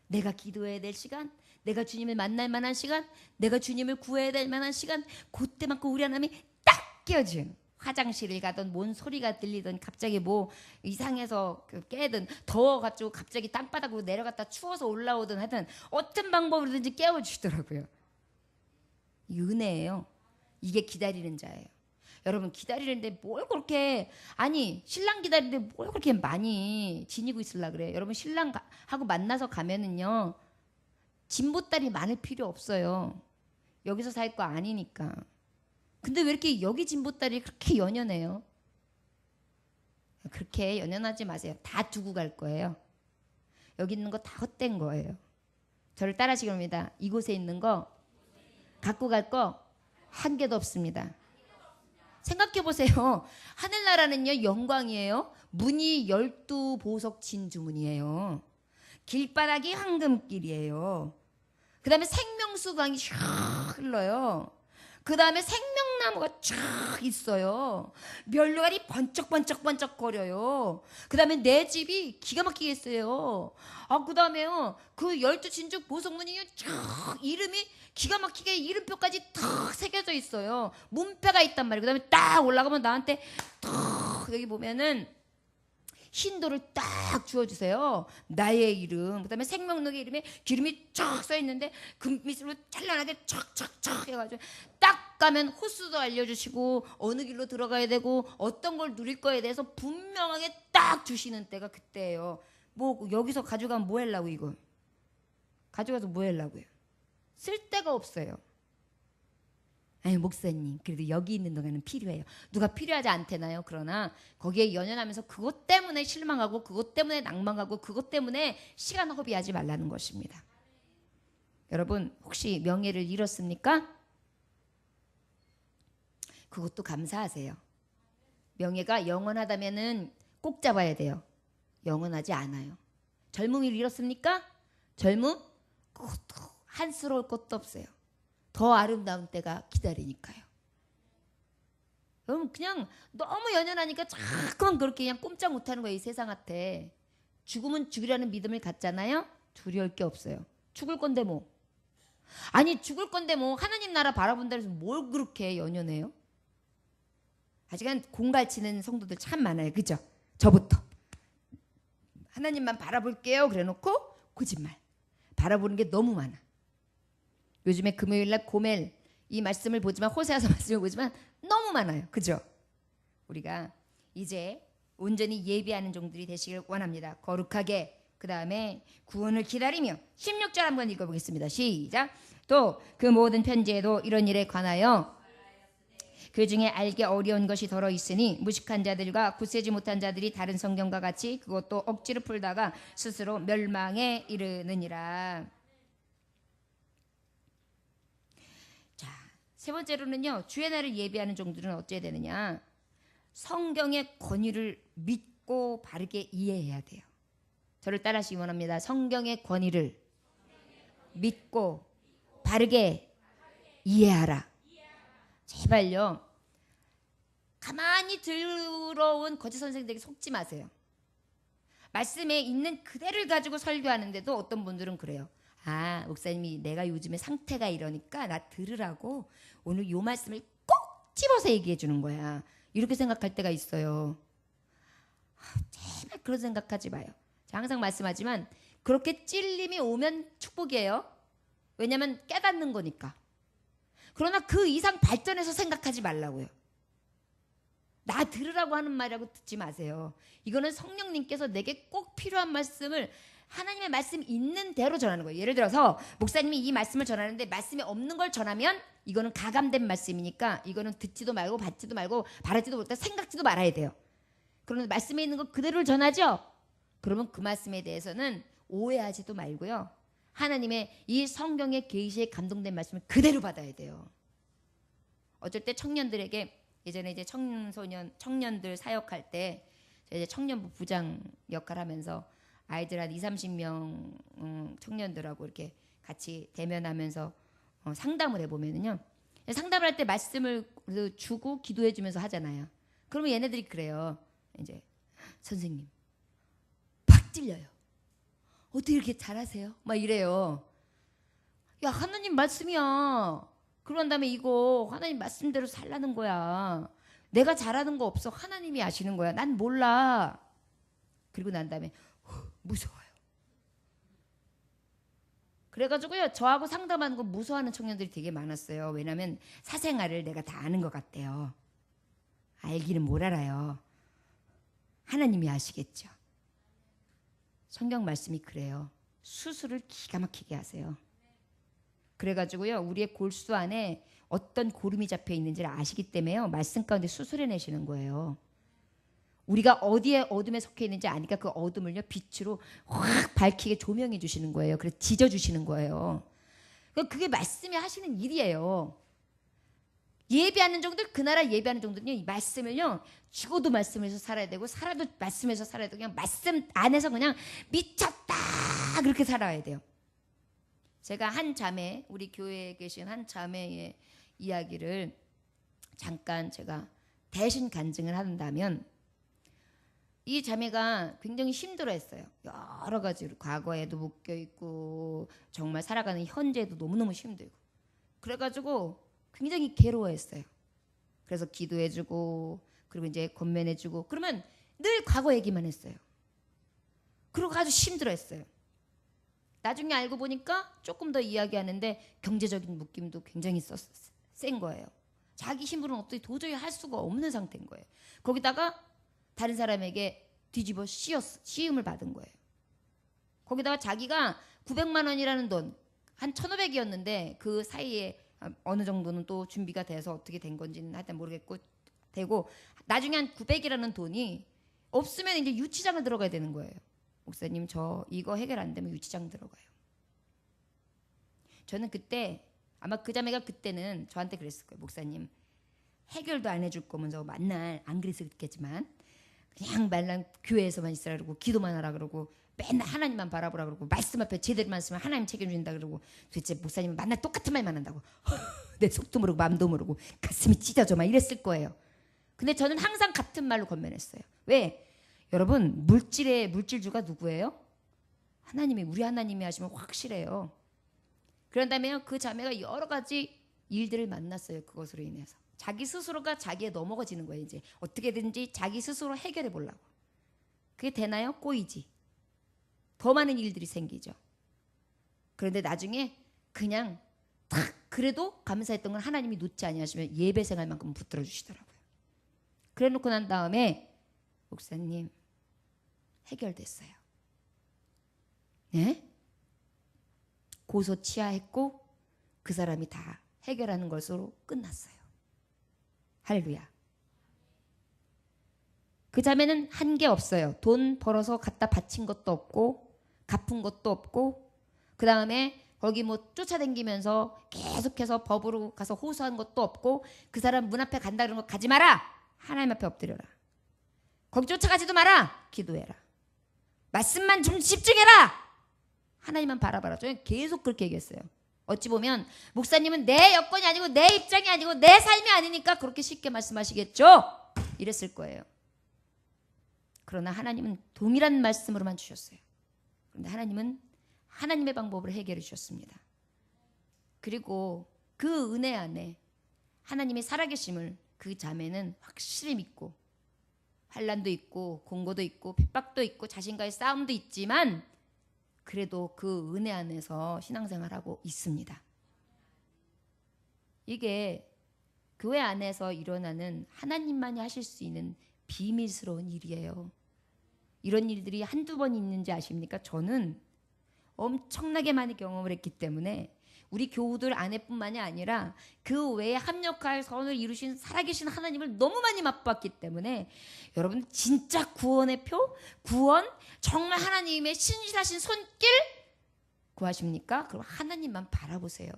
내가 기도해야 될 시간, 내가 주님을 만날 만한 시간, 내가 주님을 구해야 될 만한 시간, 그때만큼 우리 하나님이 딱 깨어지는. 화장실을 가든 뭔 소리가 들리든 갑자기 뭐 이상해서 깨든 더워가지고 갑자기 땅바닥으로 내려갔다 추워서 올라오든 하든 어떤 방법으로든지 깨워주시더라고요. 이 은혜예요. 이게 기다리는 자예요. 여러분, 기다리는데 뭘 그렇게, 아니 신랑 기다리는데 뭘 그렇게 많이 지니고 있으려 그래요. 여러분, 신랑하고 만나서 가면은요 진보딸이 많을 필요 없어요. 여기서 살 거 아니니까. 근데 왜 이렇게 여기 진보딸이 그렇게 연연해요? 그렇게 연연하지 마세요. 다 두고 갈 거예요. 여기 있는 거 다 헛된 거예요. 저를 따라하시기 바랍니다. 이곳에 있는 거 갖고 갈 거 한 개도 없습니다. 생각해 보세요. 하늘나라는요 영광이에요. 문이 12보석 진주문이에요. 길바닥이 황금길이에요. 그 다음에 생명수강이 쫙 흘러요. 그 다음에 생명나무가 쫙 있어요. 멸류관이 번쩍번쩍번쩍 거려요. 그 다음에 내 집이 기가 막히게 있어요. 그 다음에요 그 12진주 보석문이 쫙 이름이 기가 막히게 이름표까지 탁 새겨져 있어요. 문패가 있단 말이에요. 그 다음에 딱 올라가면 나한테 탁 여기 보면은 흰돌을 딱 주워주세요. 나의 이름, 그 다음에 생명록의 이름에 기름이 쫙 써있는데 금빛으로 찬란하게 촥촥촥 해가지고 딱 가면 호수도 알려주시고 어느 길로 들어가야 되고 어떤 걸 누릴 거에 대해서 분명하게 딱 주시는 때가 그때예요. 뭐 여기서 가져가면 뭐 하려고 이거? 가져가서 뭐 하려고요? 쓸 데가 없어요. 아니 목사님 그래도 여기 있는 동안은 필요해요. 누가 필요하지 않대나요? 그러나 거기에 연연하면서 그것 때문에 실망하고 그것 때문에 낭망하고 그것 때문에 시간 허비하지 말라는 것입니다. 여러분 혹시 명예를 잃었습니까? 그것도 감사하세요. 명예가 영원하다면은 꼭 잡아야 돼요. 영원하지 않아요. 젊음을 잃었습니까? 젊음? 그것도 한스러울 것도 없어요. 더 아름다운 때가 기다리니까요. 여러분 그냥 너무 연연하니까 자꾸만 그렇게 그냥 꼼짝 못하는 거예요. 이 세상한테. 죽으면 죽이라는 믿음을 갖잖아요. 두려울 게 없어요. 죽을 건데 뭐. 아니 죽을 건데 뭐 하나님 나라 바라본다 해서 뭘 그렇게 연연해요? 아직은 공갈치는 성도들 참 많아요. 그죠? 저부터. 하나님만 바라볼게요. 그래놓고 거짓말. 바라보는 게 너무 많아. 요즘에 금요일날 고멜 이 말씀을 보지만 호세아서 말씀을 보지만 너무 많아요. 그죠? 우리가 이제 온전히 예비하는 종들이 되시길 원합니다. 거룩하게 그 다음에 구원을 기다리며 16절 한번 읽어보겠습니다. 시작. 또 그 모든 편지에도 이런 일에 관하여 그 중에 알기 어려운 것이 더러 있으니 무식한 자들과 굳세지 못한 자들이 다른 성경과 같이 그것도 억지로 풀다가 스스로 멸망에 이르느니라. 세 번째로는요. 주의 날을 예비하는 종들은 어찌해야 되느냐. 성경의 권위를 믿고 바르게 이해해야 돼요. 저를 따라하시기 원합니다. 성경의 권위를 믿고 바르게 이해하라. 제발요. 가만히 들어온 거짓 선생님들에게 속지 마세요. 말씀에 있는 그대를 가지고 설교하는데도 어떤 분들은 그래요. 아, 목사님이 내가 요즘에 상태가 이러니까 나 들으라고 오늘 요 말씀을 꼭 집어서 얘기해 주는 거야. 이렇게 생각할 때가 있어요. 제발 그런 생각하지 마요. 제가 항상 말씀하지만 그렇게 찔림이 오면 축복이에요. 왜냐하면 깨닫는 거니까. 그러나 그 이상 발전해서 생각하지 말라고요. 나 들으라고 하는 말이라고 듣지 마세요. 이거는 성령님께서 내게 꼭 필요한 말씀을 하나님의 말씀 있는 대로 전하는 거예요. 예를 들어서 목사님이 이 말씀을 전하는데 말씀이 없는 걸 전하면 이거는 가감된 말씀이니까 이거는 듣지도 말고 받지도 말고 바라지도 못하고 생각지도 말아야 돼요. 그러면 말씀에 있는 거 그대로 전하죠. 그러면 그 말씀에 대해서는 오해하지도 말고요. 하나님의 이 성경의 계시에 감동된 말씀을 그대로 받아야 돼요. 어쩔 때 청년들에게 예전에 이제 청년들 사역할 때 이제 청년부 부장 역할 하면서 아이들 한 20-30명 청년들하고 이렇게 같이 대면하면서 상담을 해보면은요. 상담을 할 때 말씀을 주고 기도해 주면서 하잖아요. 그러면 얘네들이 그래요. 이제 선생님 팍 찔려요. 어떻게 이렇게 잘하세요? 막 이래요. 야, 하나님 말씀이야. 그런 다음에 이거 하나님 말씀대로 살라는 거야. 내가 잘하는 거 없어. 하나님이 아시는 거야. 난 몰라. 그리고 난 다음에 무서워요. 그래가지고요. 저하고 상담하는 거 무서워하는 청년들이 되게 많았어요. 왜냐하면 사생활을 내가 다 아는 것 같대요. 알기는 뭘 알아요. 하나님이 아시겠죠. 성경 말씀이 그래요. 수술을 기가 막히게 하세요. 그래가지고요. 우리의 골수 안에 어떤 고름이 잡혀 있는지를 아시기 때문에요. 말씀 가운데 수술해내시는 거예요. 우리가 어디에 어둠에 속해 있는지 아니까 그 어둠을요. 빛으로 확 밝히게 조명해 주시는 거예요. 그래서 지져주시는 거예요. 그게 말씀이 하시는 일이에요. 예배하는 종들, 그 나라 예배하는 종들은요. 이 말씀을요. 죽어도 말씀에서 살아야 되고 살아도 말씀에서 살아야 되고 그냥 말씀 안에서 그냥 미쳤다 그렇게 살아야 돼요. 제가 한 자매, 우리 교회에 계신 한 자매의 이야기를 잠깐 제가 대신 간증을 한다면 이 자매가 굉장히 힘들어했어요. 여러 가지로 과거에도 묶여 있고 정말 살아가는 현재도 너무너무 힘들고 그래가지고 굉장히 괴로워했어요. 그래서 기도해주고 그리고 이제 권면해주고 그러면 늘 과거 얘기만 했어요. 그리고 아주 힘들어했어요. 나중에 알고 보니까 조금 더 이야기하는데 경제적인 묶임도 굉장히 센 거예요. 자기 힘으로는 어떻게 도저히 할 수가 없는 상태인 거예요. 거기다가 다른 사람에게 뒤집어 씌움을 받은 거예요. 거기다가 자기가 900만 원이라는 돈, 한 1,500이었는데 그 사이에 어느 정도는 또 준비가 돼서 어떻게 된 건지는 하여튼 모르겠고 되고 나중에 한 900이라는 돈이 없으면 이제 유치장을 들어가야 되는 거예요. 목사님 저 이거 해결 안 되면 유치장 들어가요. 저는 그때 아마 그 자매가 그때는 저한테 그랬을 거예요. 목사님 해결도 안 해줄 거면서 만날 안 그랬겠지만 그냥 말랑 교회에서만 있으라 그러고 기도만 하라 그러고 맨날 하나님만 바라보라 그러고 말씀 앞에 제대로만 쓰면 하나님 책임준다 그러고 도대체 목사님 맨날 똑같은 말만 한다고 내 속도 모르고 마음도 모르고 가슴이 찢어져 막 이랬을 거예요. 근데 저는 항상 같은 말로 권면했어요. 왜? 여러분 물질주가 누구예요? 하나님이 우리 하나님이 하시면 확실해요. 그런 다음에 그 자매가 여러 가지 일들을 만났어요. 그것으로 인해서 자기 스스로가 자기에 넘어가지는 거예요. 이제 어떻게든지 자기 스스로 해결해 보려고. 그게 되나요? 꼬이지. 더 많은 일들이 생기죠. 그런데 나중에 그냥 딱 그래도 감사했던 건 하나님이 놓지 아니하시면 예배 생활만큼 붙들어 주시더라고요. 그래 놓고 난 다음에 목사님 해결됐어요. 네? 고소 치하했고 그 사람이 다 해결하는 것으로 끝났어요. 할렐루야. 그 자매는 한 게 없어요. 돈 벌어서 갖다 바친 것도 없고 갚은 것도 없고 그 다음에 거기 뭐 쫓아다니면서 계속해서 법으로 가서 호소한 것도 없고 그 사람 문 앞에 간다 그러는 거 가지 마라. 하나님 앞에 엎드려라. 거기 쫓아가지도 마라. 기도해라. 말씀만 좀 집중해라. 하나님만 바라봐라. 저는 계속 그렇게 얘기했어요. 어찌 보면 목사님은 내 여건이 아니고 내 입장이 아니고 내 삶이 아니니까 그렇게 쉽게 말씀하시겠죠. 이랬을 거예요. 그러나 하나님은 동일한 말씀으로만 주셨어요. 그런데 하나님은 하나님의 방법으로 해결해 주셨습니다. 그리고 그 은혜 안에 하나님의 살아계심을 그 자매는 확실히 믿고, 환난도 있고 공고도 있고 핍박도 있고 자신과의 싸움도 있지만 그래도 그 은혜 안에서 신앙생활하고 있습니다. 이게 교회 안에서 일어나는 하나님만이 하실 수 있는 비밀스러운 일이에요. 이런 일들이 한두 번 있는지 아십니까? 저는 엄청나게 많이 경험을 했기 때문에 우리 교우들 안에뿐만이 아니라 그 외에 합력하여 선을 이루신 살아계신 하나님을 너무 많이 맛봤기 때문에 여러분 진짜 구원의 표, 구원, 정말 하나님의 신실하신 손길 구하십니까? 그럼 하나님만 바라보세요.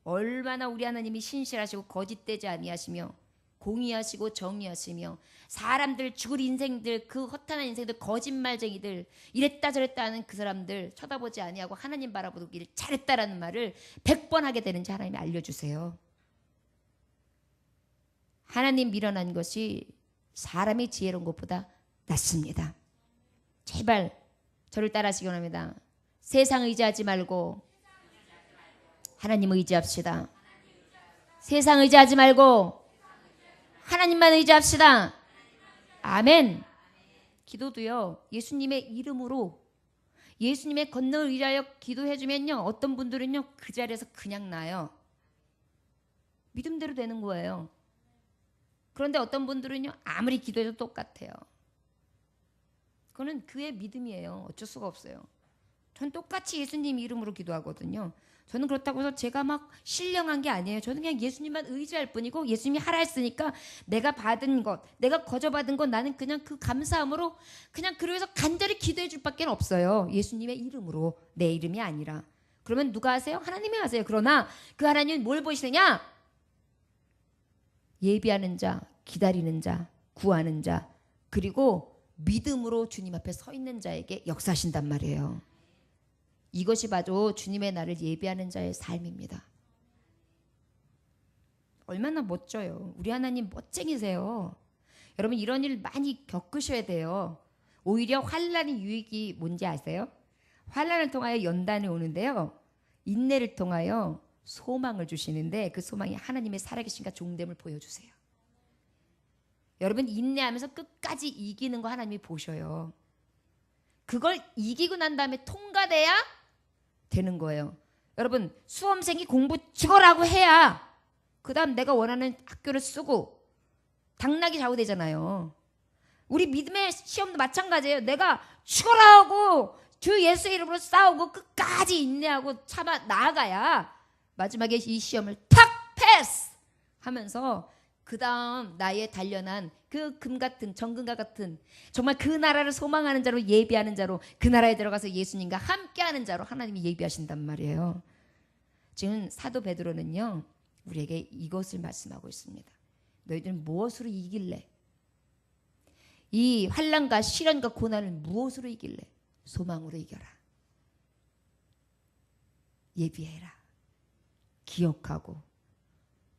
얼마나 우리 하나님이 신실하시고 거짓되지 아니하시며 공의하시고 정의하시며 사람들 죽을 인생들, 그 허탄한 인생들, 거짓말쟁이들, 이랬다 저랬다 하는 그 사람들 쳐다보지 아니하고 하나님 바라보기를 잘했다라는 말을 100번 하게 되는지 하나님이 알려주세요. 하나님 미련한 것이 사람의 지혜로운 것보다 낫습니다. 제발 저를 따라하시기 원합니다. 세상 의지하지 말고 하나님 의지합시다. 세상 의지하지 말고 하나님만 의지합시다. 아멘. 기도도요, 예수님의 이름으로 예수님의 권능을 의지하여 기도해주면요, 어떤 분들은요 그 자리에서 그냥 나요. 믿음대로 되는 거예요. 그런데 어떤 분들은요 아무리 기도해도 똑같아요. 그거는 그의 믿음이에요. 어쩔 수가 없어요. 전 똑같이 예수님 이름으로 기도하거든요. 저는 그렇다고 해서 제가 막 신령한 게 아니에요. 저는 그냥 예수님만 의지할 뿐이고 예수님이 하라 했으니까 내가 받은 것, 내가 거저받은 것 나는 그냥 그 감사함으로 그냥 그러해서 간절히 기도해 줄 밖에 없어요. 예수님의 이름으로, 내 이름이 아니라. 그러면 누가 하세요? 하나님이 하세요. 그러나 그 하나님은 뭘 보시느냐? 예비하는 자, 기다리는 자, 구하는 자, 그리고 믿음으로 주님 앞에 서 있는 자에게 역사하신단 말이에요. 이것이 바로 주님의 날을 예비하는 자의 삶입니다. 얼마나 멋져요. 우리 하나님 멋쟁이세요. 여러분 이런 일 많이 겪으셔야 돼요. 오히려 환난의 유익이 뭔지 아세요? 환난을 통하여 연단이 오는데요, 인내를 통하여 소망을 주시는데 그 소망이 하나님의 살아계신과 종됨을 보여주세요. 여러분 인내하면서 끝까지 이기는 거 하나님이 보셔요. 그걸 이기고 난 다음에 통과돼야 되는 거예요. 여러분 수험생이 공부 죽어라고 해야 그 다음 내가 원하는 학교를 쓰고 당락이 좌우되잖아요. 우리 믿음의 시험도 마찬가지예요. 내가 죽어라 하고 주 예수 이름으로 싸우고 끝까지 인내하고 참아 나아가야 마지막에 이 시험을 탁 패스 하면서 그 다음 나의 단련한 그 금 같은 정금과 같은 정말 그 나라를 소망하는 자로 예비하는 자로 그 나라에 들어가서 예수님과 함께하는 자로 하나님이 예비하신단 말이에요. 지금 사도 베드로는요 우리에게 이것을 말씀하고 있습니다. 너희들은 무엇으로 이길래? 이 환난과 시련과 고난을 무엇으로 이길래? 소망으로 이겨라. 예비해라. 기억하고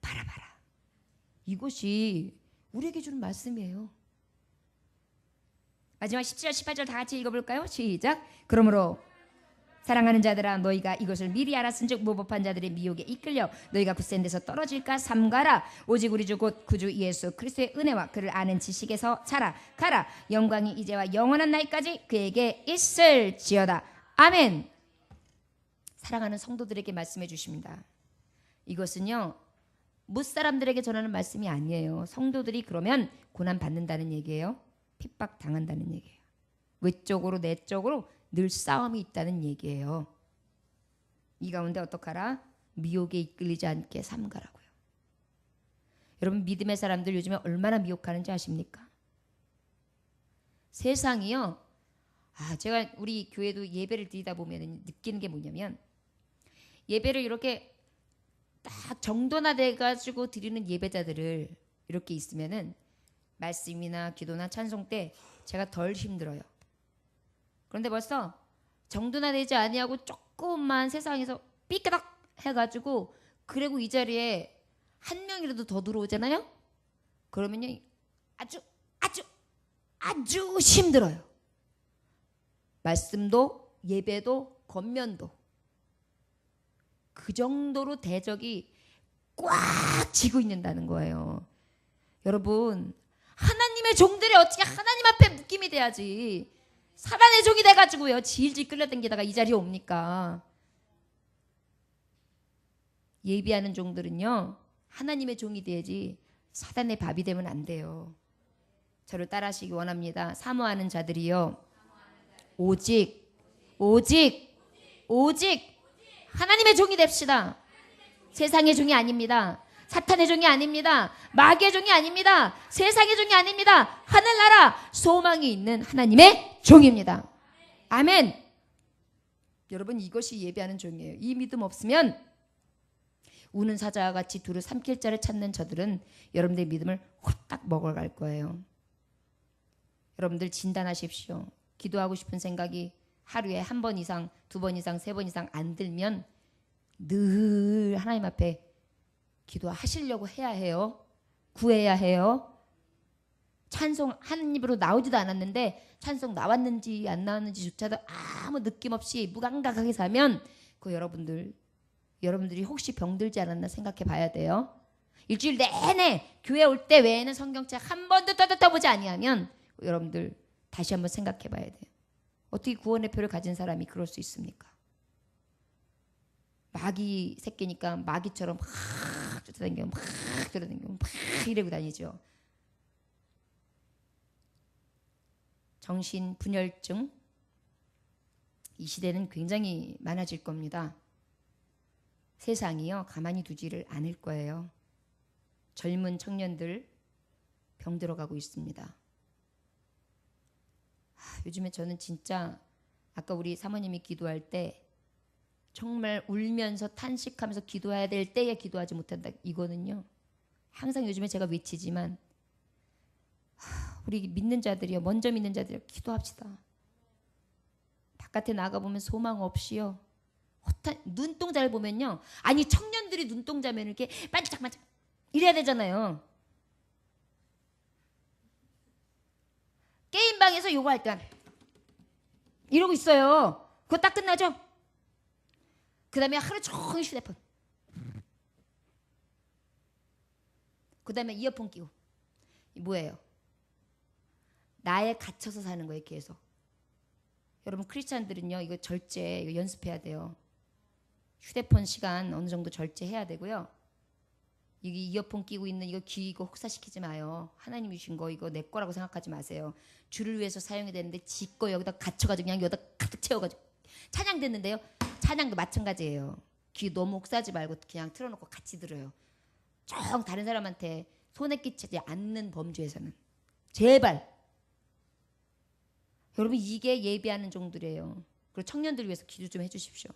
바라봐라. 이것이 우리에게 주는 말씀이에요. 마지막 17절 18절 다 같이 읽어볼까요? 시작. 그러므로 사랑하는 자들아 너희가 이것을 미리 알았은즉 무법한 자들의 미혹에 이끌려 너희가 굳센 데서 떨어질까 삼가라. 오직 우리 주 곧 구주 예수 그리스도의 은혜와 그를 아는 지식에서 자라 가라. 영광이 이제와 영원한 날까지 그에게 있을지어다. 아멘. 사랑하는 성도들에게 말씀해 주십니다. 이것은요 무사람들에게 전하는 말씀이 아니에요. 성도들이 그러면 고난 받는다는 얘기예요. 핍박 당한다는 얘기예요. 외적으로 내적으로 늘 싸움이 있다는 얘기예요. 이 가운데 어떡하라? 미혹에 이끌리지 않게 삼가라고요. 여러분 믿음의 사람들 요즘에 얼마나 미혹하는지 아십니까? 세상이요. 제가 우리 교회도 예배를 드리다 보면 느끼는 게 뭐냐면 예배를 이렇게 딱 정돈화돼 가지고 드리는 예배자들을 이렇게 있으면은 말씀이나 기도나 찬송 때 제가 덜 힘들어요. 그런데 벌써 정돈화되지 아니하고 조금만 세상에서 삐까닥 해가지고 그리고 이 자리에 한 명이라도 더 들어오잖아요. 그러면요 아주 아주 아주 힘들어요. 말씀도 예배도 권면도 그 정도로 대적이 꽉 쥐고 있는다는 거예요. 여러분, 하나님의 종들이 어떻게 하나님 앞에 묶임이 돼야지 사단의 종이 돼가지고요 질질 끌려당기다가 이 자리에 옵니까? 예비하는 종들은요 하나님의 종이 돼야지 사단의 밥이 되면 안 돼요. 저를 따라하시기 원합니다. 사모하는 자들이요 오직 하나님의 종이 됩시다. 세상의 종이 아닙니다. 사탄의 종이 아닙니다. 마귀의 종이 아닙니다. 세상의 종이 아닙니다. 하늘나라 소망이 있는 하나님의 종입니다. 아멘. 여러분, 이것이 예배하는 종이에요. 이 믿음 없으면 우는 사자와 같이 두루 삼킬 자를 찾는 저들은 여러분들의 믿음을 홀딱 먹어갈 거예요. 여러분들 진단하십시오. 기도하고 싶은 생각이 하루에 한 번 이상, 두 번 이상, 세 번 이상 안 들면 늘 하나님 앞에 기도하시려고 해야 해요. 구해야 해요. 찬송 한 입으로 나오지도 않았는데 찬송 나왔는지 안 나왔는지조차도 아무 느낌 없이 무감각하게 사면 그 여러분들이 혹시 병들지 않았나 생각해 봐야 돼요. 일주일 내내 교회 올 때 외에는 성경책 한 번도 떠보지 아니하면 여러분들 다시 한번 생각해 봐야 돼요. 어떻게 구원의 표를 가진 사람이 그럴 수 있습니까? 마귀 새끼니까 마귀처럼 막 쫓아다니고 막 이러고 다니죠. 정신 분열증 이 시대는 굉장히 많아질 겁니다. 세상이요 가만히 두지를 않을 거예요. 젊은 청년들 병들어가고 있습니다. 요즘에 저는 진짜 아까 우리 사모님이 기도할 때 정말 울면서 탄식하면서 기도해야 될 때에 기도하지 못한다. 이거는요 항상 요즘에 제가 외치지만 우리 믿는 자들이요 먼저 믿는 자들이요 기도합시다. 바깥에 나가보면 소망 없이요 눈동자를 보면요 아니 청년들이 눈동자면 이렇게 반짝반짝 이래야 되잖아요. 게임방에서 요거 할 때 이러고 있어요. 그거 딱 끝나죠? 그 다음에 하루 종일 휴대폰. 그 다음에 이어폰 끼고. 뭐예요? 나에 갇혀서 사는 거예요. 계속. 여러분 크리스찬들은요 이거 절제 이거 연습해야 돼요. 휴대폰 시간 어느 정도 절제해야 되고요. 이게 이어폰 끼고 있는 이거 귀 이거 혹사시키지 마요. 하나님이 주신 거 이거 내 거라고 생각하지 마세요. 주를 위해서 사용해야 되는데 지 거 여기다 갇혀가지고 그냥 여기다 가득 채워가지고 찬양 됐는데요. 찬양도 마찬가지예요. 귀 너무 혹사하지 말고 그냥 틀어놓고 같이 들어요. 정 다른 사람한테 손에 끼치지 않는 범주에서는 제발. 여러분 이게 예배하는 종들이에요. 그리고 청년들을 위해서 기도 좀 해주십시오.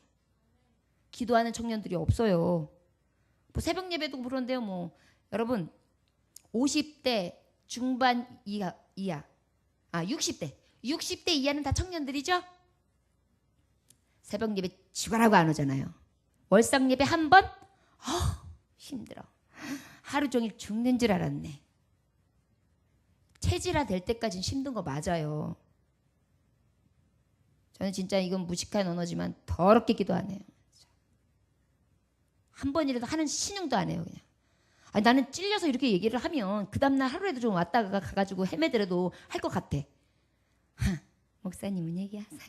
기도하는 청년들이 없어요. 뭐 새벽 예배도 그런데요. 뭐 여러분 50대 중반 이하 60대 이하는 다 청년들이죠. 새벽 예배 지관하고 안 오잖아요. 월상 예배 한 번? 힘들어. 하루 종일 죽는 줄 알았네. 체질화 될 때까지는 힘든 거 맞아요. 저는 진짜 이건 무식한 언어지만 더럽게 기도하네요. 한 번이라도 하는 신용도 안 해요. 그냥. 아니, 나는 찔려서 이렇게 얘기를 하면 그 다음날 하루에도 좀 왔다가 가가지고 헤매더라도 할 것 같아. 목사님은 얘기하세요.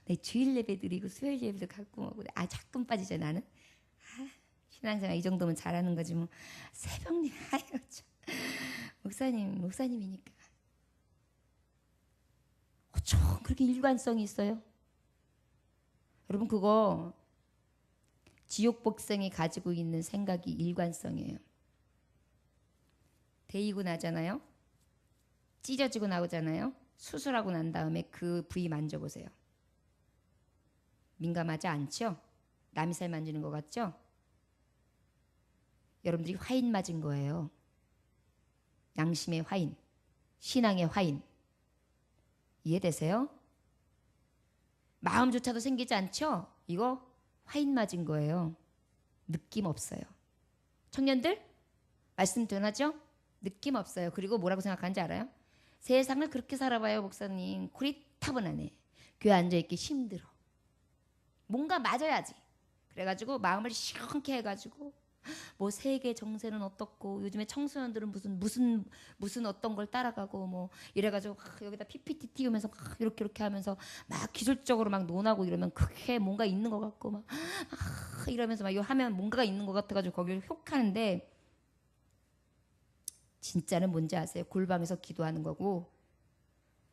내 주일 예배 드리고 수요일 예배도 갖고 오고 자끔 빠지죠 나는. 신앙생활 이 정도면 잘하는 거지 뭐. 새벽 예배 아유 참. 목사님이니까. 좀 그렇게 일관성이 있어요. 여러분 그거 지옥 복생이 가지고 있는 생각이 일관성이에요. 데이고 나잖아요. 찢어지고 나오잖아요. 수술하고 난 다음에 그 부위 만져보세요. 민감하지 않죠? 남이 살 만지는 것 같죠? 여러분들이 화인 맞은 거예요. 양심의 화인, 신앙의 화인. 이해되세요? 마음조차도 생기지 않죠? 이거 화인 맞은 거예요. 느낌 없어요. 청년들 말씀 변하죠? 느낌 없어요. 그리고 뭐라고 생각하는지 알아요? 세상을 그렇게 살아봐요, 목사님. 고리타분하네. 교회 앉아있기 힘들어. 뭔가 맞아야지. 그래가지고 마음을 시원케 해가지고 뭐 세계 정세는 어떻고 요즘에 청소년들은 무슨 어떤 걸 따라가고 뭐 이래가지고 여기다 PPT 띄우면서 이렇게 하면서 막 기술적으로 막 논하고 이러면 그게 뭔가 있는 것 같고 막 이러면서 막 이거 하면 뭔가가 있는 것 같아가지고 거기를 혹하는데 진짜는 뭔지 아세요? 골방에서 기도하는 거고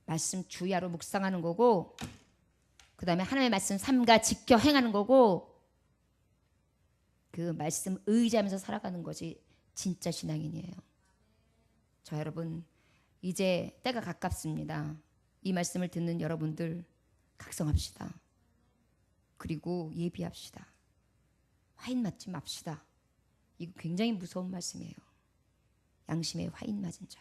말씀 주야로 묵상하는 거고 그 다음에 하나님의 말씀 삼가 지켜 행하는 거고 그 말씀 의지하면서 살아가는 것이 진짜 신앙인이에요. 저 여러분 이제 때가 가깝습니다. 이 말씀을 듣는 여러분들 각성합시다. 그리고 예비합시다. 화인 맞지 맙시다. 이거 굉장히 무서운 말씀이에요. 양심에 화인 맞은 자.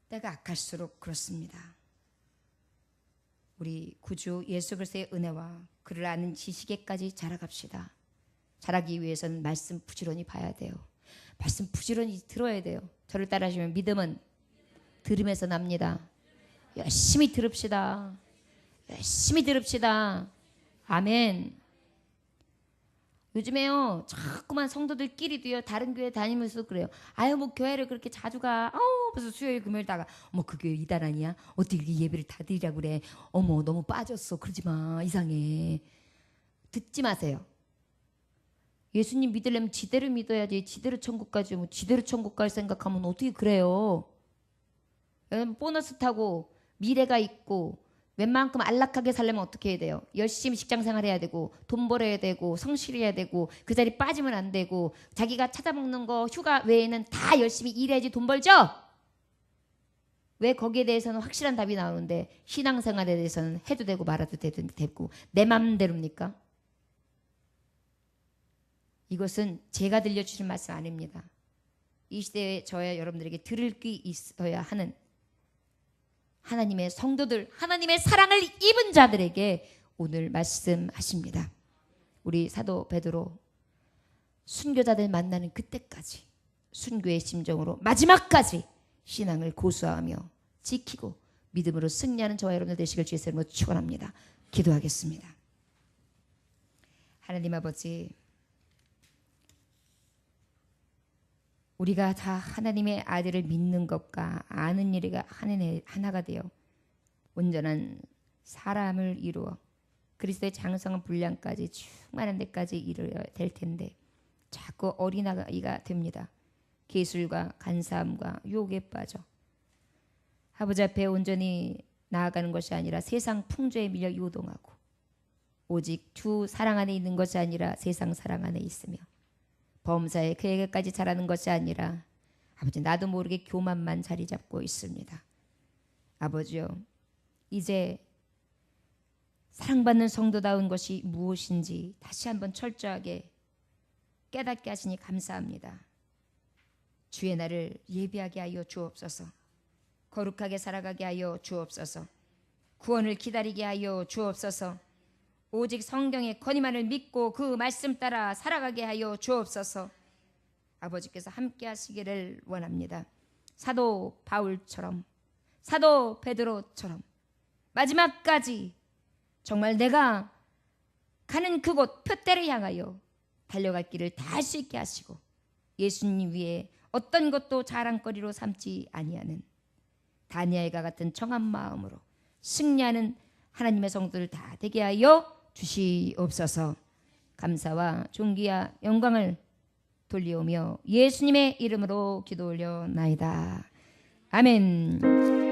때가 악할수록 그렇습니다. 우리 구주 예수 그리스도의 은혜와 그를 아는 지식에까지 자라갑시다. 자라기 위해서는 말씀 부지런히 봐야 돼요. 말씀 부지런히 들어야 돼요. 저를 따라하시면 믿음은 들음에서 납니다. 열심히 들읍시다. 열심히 들읍시다. 아멘. 요즘에요 자꾸만 성도들끼리도요 다른 교회 다니면서 그래요. 아유 뭐 교회를 그렇게 자주 가. 무슨 수요일 금요일 다가 어머 그 교회 이단 아니야? 어떻게 이렇게 예배를 다 드리라고 그래? 어머 너무 빠졌어. 그러지 마. 이상해. 듣지 마세요. 예수님 믿으려면 지대로 믿어야지. 지대로 천국 가지. 뭐 지대로 천국 갈 생각하면 어떻게 그래요? 보너스 타고 미래가 있고 웬만큼 안락하게 살려면 어떻게 해야 돼요? 열심히 직장생활 해야 되고 돈 벌어야 되고 성실해야 되고 그 자리 빠지면 안 되고 자기가 찾아먹는 거 휴가 외에는 다 열심히 일해야지 돈 벌죠? 왜 거기에 대해서는 확실한 답이 나오는데 신앙생활에 대해서는 해도 되고 말아도 되고 내 맘대로입니까? 이것은 제가 들려주신 말씀 아닙니다. 이 시대에 저야 여러분들에게 들을 귀 있어야 하는 하나님의 성도들, 하나님의 사랑을 입은 자들에게 오늘 말씀하십니다. 우리 사도 베드로 순교자들 만나는 그때까지 순교의 심정으로 마지막까지 신앙을 고수하며 지키고 믿음으로 승리하는 저와 여러분들 되시길 주의 이름으로 축원합니다. 기도하겠습니다. 하나님 아버지, 우리가 다 하나님의 아들을 믿는 것과 아는 일이 하나가 되어 온전한 사람을 이루어 그리스도의 장성한 분량까지 충만한 데까지 이르러야 될 텐데 자꾸 어린아이가 됩니다. 계술과 간사함과 유혹에 빠져 아버지 앞에 온전히 나아가는 것이 아니라 세상 풍조에 밀려 요동하고 오직 주 사랑 안에 있는 것이 아니라 세상 사랑 안에 있으며 범사에 그에게까지 자라는 것이 아니라 아버지 나도 모르게 교만만 자리 잡고 있습니다. 아버지요, 이제 사랑받는 성도다운 것이 무엇인지 다시 한번 철저하게 깨닫게 하시니 감사합니다. 주의 날을 예비하게 하여 주옵소서. 거룩하게 살아가게 하여 주옵소서. 구원을 기다리게 하여 주옵소서. 오직 성경의 권위만을 믿고 그 말씀 따라 살아가게 하여 주옵소서. 아버지께서 함께 하시기를 원합니다. 사도 바울처럼, 사도 베드로처럼 마지막까지 정말 내가 가는 그곳 표대를 향하여 달려갈 길을 다 할 수 있게 하시고 예수님 위에 어떤 것도 자랑거리로 삼지 아니하는 다니엘과 같은 정한 마음으로 승리하는 하나님의 성도들 다 되게 하여 주시옵소서. 감사와 존귀와 영광을 돌리오며 예수님의 이름으로 기도 올려나이다. 아멘.